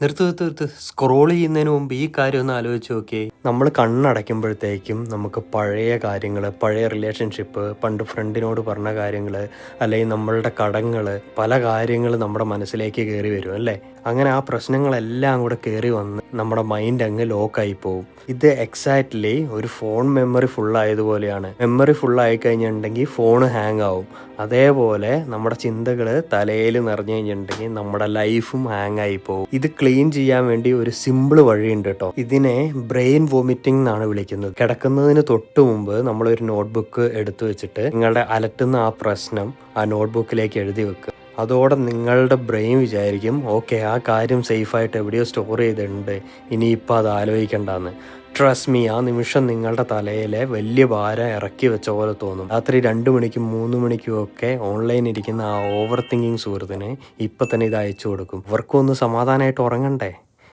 നിർത്ത്. സ്ക്രോൾ ചെയ്യുന്നതിന് മുമ്പ് ഈ കാര്യം ഒന്ന് ആലോചിച്ച് നോക്കിയേ. നമ്മൾ കണ്ണടയ്ക്കുമ്പോഴത്തേക്കും നമുക്ക് പഴയ കാര്യങ്ങൾ, പഴയ റിലേഷൻഷിപ്പ്, പണ്ട് ഫ്രണ്ടിനോട് പറഞ്ഞ കാര്യങ്ങൾ, അല്ലെങ്കിൽ നമ്മളുടെ കടങ്ങൾ, പല കാര്യങ്ങൾ നമ്മുടെ മനസ്സിലേക്ക് കയറി വരും അല്ലേ. അങ്ങനെ ആ പ്രശ്നങ്ങളെല്ലാം കൂടെ കയറി വന്ന് നമ്മുടെ മൈൻഡ് അങ്ങ് ലോക്കായി പോകും. ഇത് എക്സാക്ട്ലി ഒരു ഫോൺ മെമ്മറി ഫുള്ളായതുപോലെയാണ്. മെമ്മറി ഫുള്ളായി കഴിഞ്ഞിട്ടുണ്ടെങ്കിൽ ഫോൺ ഹാങ് ആവും. അതേപോലെ നമ്മുടെ ചിന്തകൾ തലയിൽ നിറഞ്ഞു കഴിഞ്ഞിട്ടുണ്ടെങ്കിൽ നമ്മുടെ ലൈഫും ഹാങ് ആയി പോകും. ഇത് ക്ലീൻ ചെയ്യാൻ വേണ്ടി ഒരു സിമ്പിൾ വഴിയുണ്ട് കേട്ടോ. ഇതിനെ ബ്രെയിൻ വോമിറ്റിംഗ് എന്നാണ് വിളിക്കുന്നത്. കിടക്കുന്നതിന് തൊട്ട് മുമ്പ് നമ്മളൊരു നോട്ട്ബുക്ക് എടുത്തു വെച്ചിട്ട് നിങ്ങളുടെ അലട്ടുന്ന ആ പ്രശ്നം ആ നോട്ട്ബുക്കിലേക്ക് എഴുതി വെക്കുക. അതോടെ നിങ്ങളുടെ ബ്രെയിൻ വിചാരിക്കും, ഓക്കെ, ആ കാര്യം സേഫായിട്ട് എവിടെയോ സ്റ്റോർ ചെയ്തിട്ടുണ്ട്, ഇനിയിപ്പോൾ അത് ആലോചിക്കണ്ടെന്ന്. ട്രസ്റ്റ് മീ, ആ നിമിഷം നിങ്ങളുടെ തലയിലെ വലിയ ഭാരം ഇറക്കി വെച്ച പോലെ തോന്നും. രാത്രി 2 മണിക്കും 3 മണിക്കും ഒക്കെ ഓൺലൈൻ ഇരിക്കുന്ന ആ ഓവർ തിങ്കിങ് സുഹൃത്തിന് ഇപ്പം തന്നെ ഇത് അയച്ചു കൊടുക്കും. അവർക്കൊന്ന് സമാധാനമായിട്ട് ഉറങ്ങണ്ടേ.